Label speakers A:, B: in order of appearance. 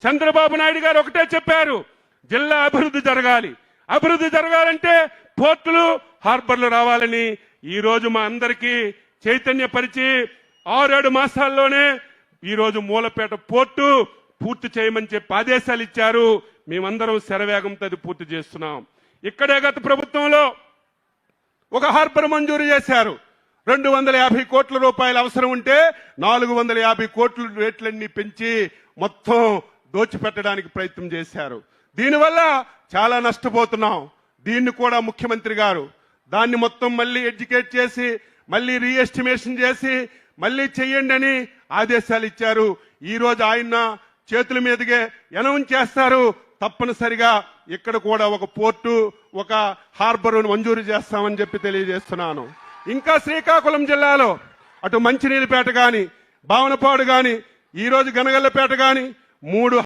A: చంద్రబాబు నాయుడు గారు ఒకటే చెప్పారు, జిల్లా అభివృద్ధి జరగాలి. అభివృద్ధి జరగాలంటే పోర్టులు, హార్బర్లు రావాలని ఈ రోజు మా అందరికీ చైతన్యపరిచి 6-7 మాసాల్లోనే ఈ రోజు మూలపేట పోర్టు పూర్తి చేయమని చెప్పి ఆదేశాలు ఇచ్చారు. మేమందరం శరవేగంతో అది పూర్తి చేస్తున్నాం. ఇక్కడే గత ప్రభుత్వంలో ఒక హార్బర్ మంజూరు చేశారు. 250 కోట్ల రూపాయలు అవసరం ఉంటే 450 కోట్ల రేట్లన్నీ పెంచి మొత్తం దోచిపెట్టడానికి ప్రయత్నం చేశారు. దీనివల్ల చాలా నష్టపోతున్నాం. దీన్ని కూడా ముఖ్యమంత్రి గారు దాన్ని మొత్తం మళ్ళీ ఎడ్యుకేట్ చేసి మళ్ళీ రీఎస్టిమేషన్ చేసి మళ్ళీ చెయ్యండి అని ఆదేశాలు ఇచ్చారు. ఈ రోజు ఆయన చేతుల మీదుగా అనౌన్స్ చేస్తారు. తప్పనిసరిగా ఇక్కడ కూడా ఒక పోర్టు, ఒక హార్బర్ మంజూరు చేస్తామని చెప్పి తెలియజేస్తున్నాను. ఇంకా శ్రీకాకుళం జిల్లాలో అటు మంచినీళ్ళపేట కానీ, భావనపాడు కానీ, ఈ రోజు గనగల్లపేట కానీ 3